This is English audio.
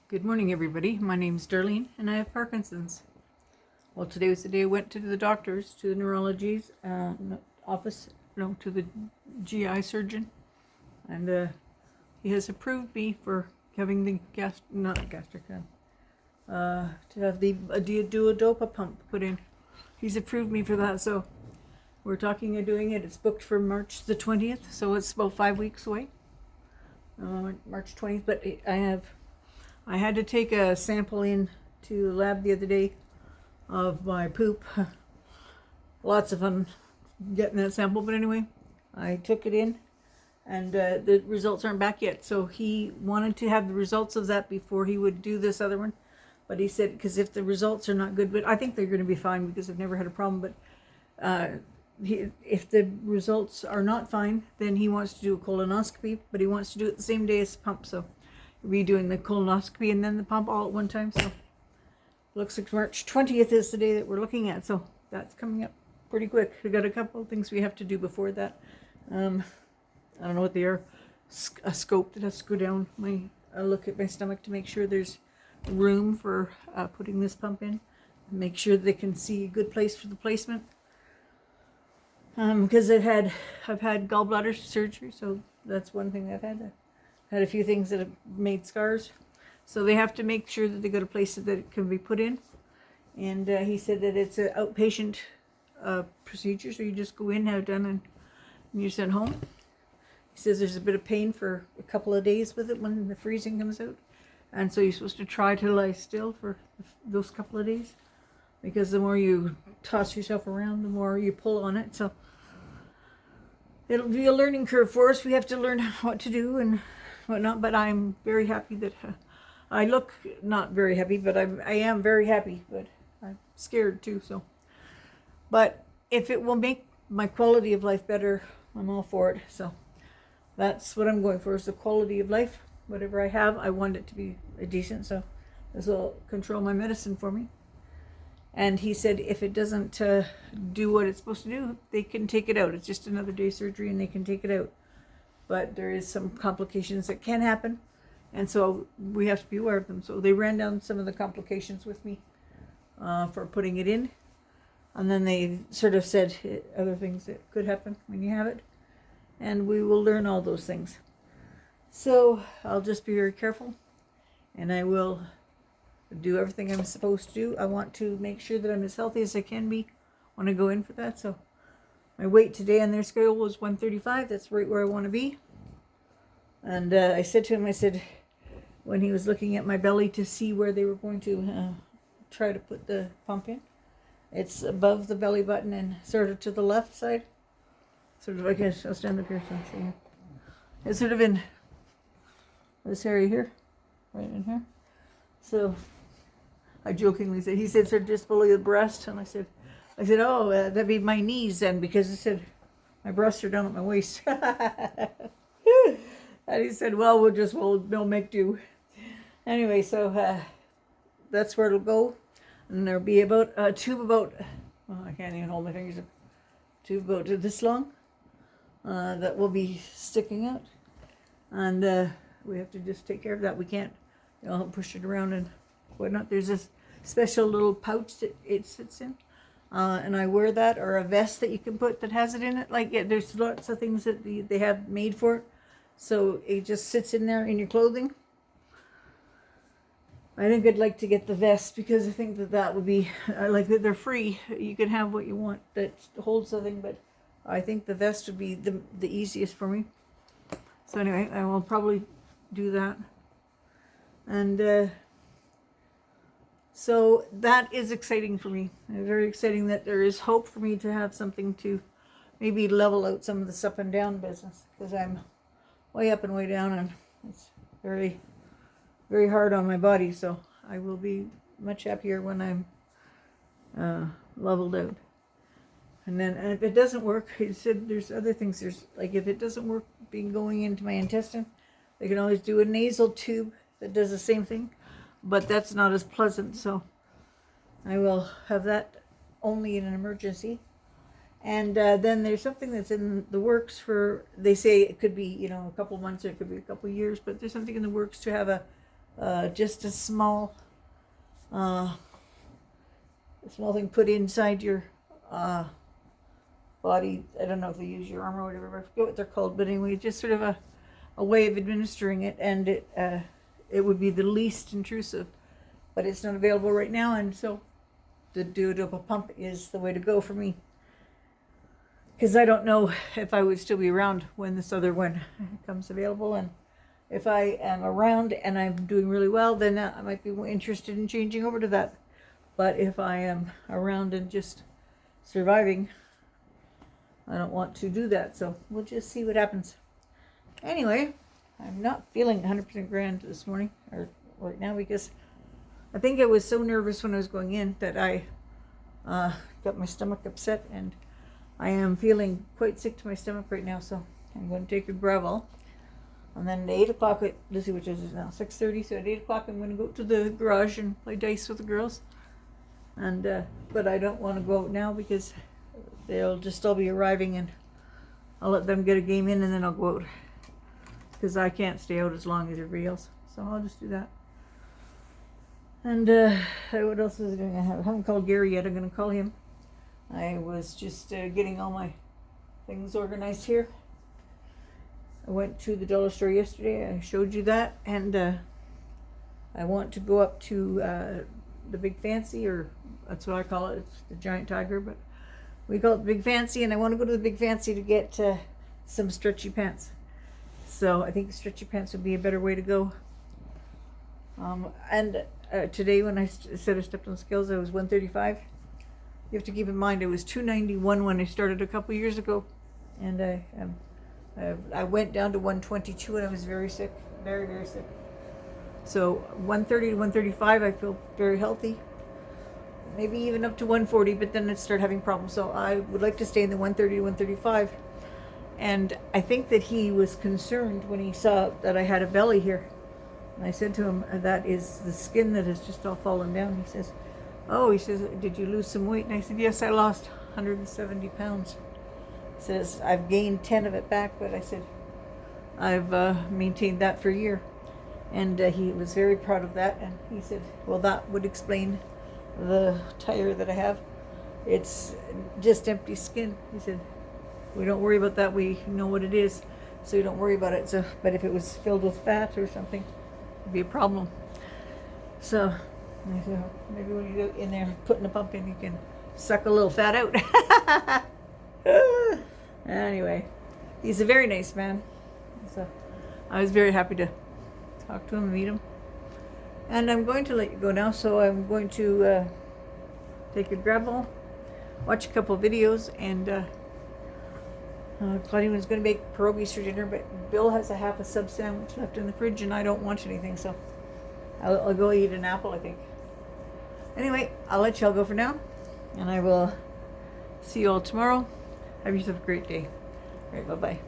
Good morning, everybody. My name's Darlene, and I have Parkinson's. Well, today was the day I went to the doctors, to the neurology's office, no, to the GI surgeon, and he has approved me for having the to have the Duodopa pump put in. He's approved me for that, so we're talking of doing it. It's booked for March the 20th, so it's about 5 weeks away. March 20th, but I had to take a sample in to the lab the other day of my poop. Lots of fun getting that sample, but anyway, I took it in, and the results aren't back yet. So he wanted to have the results of that before he would do this other one. But he said, because if the results are not good, but I think they're going to be fine because I've never had a problem. But if the results are not fine, then he wants to do a colonoscopy, but he wants to do it the same day as the pump. So we're doing the colonoscopy and then the pump all at one time. So looks like March 20th is the day that we're looking at. So that's coming up pretty quick. We got a couple of things we have to do before that. I don't know what they are. A scope that has to go down. I look at my stomach to make sure there's room for putting this pump in. Make sure they can see a good place for the placement. Because I've had gallbladder surgery, so that's one thing I've had. I've had a few things that have made scars, so they have to make sure that they got a place that it can be put in. And he said that it's an outpatient procedure, so you just go in, have it done, and you're sent home. He says there's a bit of pain for a couple of days with it when the freezing comes out, and so you're supposed to try to lie still for those couple of days, because the more you toss yourself around, the more you pull on it. So it'll be a learning curve for us. We have to learn what to do and whatnot, but I'm very happy that I look not very happy, but I am very happy, but I'm scared too. So, but if it will make my quality of life better, I'm all for it. So that's what I'm going for, is the quality of life. Whatever I have, I want it to be decent. So this will control my medicine for me. And he said if it doesn't do what it's supposed to do, they can take it out. It's just another day surgery and they can take it out. But there is some complications that can happen, and so we have to be aware of them. So they ran down some of the complications with me for putting it in. And then they sort of said other things that could happen when you have it. And we will learn all those things. So I'll just be very careful, and I will do everything I'm supposed to do. I want to make sure that I'm as healthy as I can be when I go in for that. So my weight today on their scale was 135. That's right where I want to be. And I said to him, I said, when he was looking at my belly to see where they were going to try to put the pump in, it's above the belly button and sort of to the left side. Sort of, I guess, I'll stand up here so I'll show you. It's sort of in this area here, right in here. So I jokingly said, he said, sort of just below the breast. And I said, oh, that'd be my knees then, because he said, my breasts are down at my waist. And he said, well, we'll make do. Anyway, so that's where it'll go. And there'll be about a tube about, well, I can't even hold my fingers up, tube about this long that will be sticking out. And we have to just take care of that. We can't, push it around and whatnot. There's this special little pouch that it sits in. And I wear that, or a vest that you can put that has it in it. Like, yeah, there's lots of things that they have made for it. So it just sits in there in your clothing. I think I'd like to get the vest, because I think that would be, like, they're free. You can have what you want that holds something, but I think the vest would be the easiest for me. So anyway, I will probably do that. And so that is exciting for me. It's very exciting that there is hope for me to have something to maybe level out some of this up and down business, because I'm way up and way down, and it's very, very hard on my body. So I will be much happier when I'm leveled out. And if it doesn't work, he said there's other things. There's, like, if it doesn't work being going into my intestine, they can always do a nasal tube that does the same thing, but that's not as pleasant. So I will have that only in an emergency. And then there's something that's in the works for, they say it could be, a couple months, or it could be a couple years, but there's something in the works to have a just a small thing put inside your body. I don't know if they use your arm or whatever, I forget what they're called, but anyway, just sort of a way of administering it, and it would be the least intrusive, but it's not available right now, and so the Duodopa pump is the way to go for me, because I don't know if I would still be around when this other one comes available. And if I am around and I'm doing really well, then I might be more interested in changing over to that. But if I am around and just surviving, I don't want to do that. So we'll just see what happens. Anyway, I'm not feeling 100% grand this morning, or right now, because I think I was so nervous when I was going in that I got my stomach upset, and I am feeling quite sick to my stomach right now. So I'm going to take a Gravol. And then at 8 o'clock, let's see, which is it now, 6:30. So at 8 o'clock, I'm going to go to the garage and play dice with the girls. And but I don't want to go out now because they'll just all be arriving, and I'll let them get a game in, and then I'll go out, because I can't stay out as long as everybody else. So I'll just do that. And what else was I doing? I haven't called Gary yet. I'm going to call him. I was just getting all my things organized here. I went to the dollar store yesterday. I showed you that, and I want to go up to the Big Fancy, or that's what I call it. It's the Giant Tiger, but we call it Big Fancy, and I want to go to the Big Fancy to get some stretchy pants. So I think stretchy pants would be a better way to go. And today when I said I stepped on the scales, I was 135. You have to keep in mind I was 291 when I started a couple years ago, and I went down to 122 when I was very sick, very, very sick. So 130 to 135, I feel very healthy. Maybe even up to 140, but then I'd start having problems. So I would like to stay in the 130 to 135. And I think that he was concerned when he saw that I had a belly here. And I said to him, that is the skin that has just all fallen down. He says, oh, he says, did you lose some weight? And I said, yes, I lost 170 pounds. He says, I've gained 10 of it back, but I said, I've maintained that for a year. And he was very proud of that. And he said, well, that would explain the tire that I have. It's just empty skin. He said, we don't worry about that. We know what it is, so you don't worry about it. So, but if it was filled with fat or something, it'd be a problem. So I said, maybe when you go in there putting the pump in, you can suck a little fat out. Anyway, he's a very nice man. So I was very happy to talk to him and meet him. And I'm going to let you go now, so I'm going to take a Gravol, watch a couple videos, and Claudia was going to make pierogies for dinner, but Bill has a half a sub sandwich left in the fridge, and I don't want anything, so I'll go eat an apple, I think. Anyway, I'll let y'all go for now, and I will see you all tomorrow. Have yourself a great day. All right, bye-bye.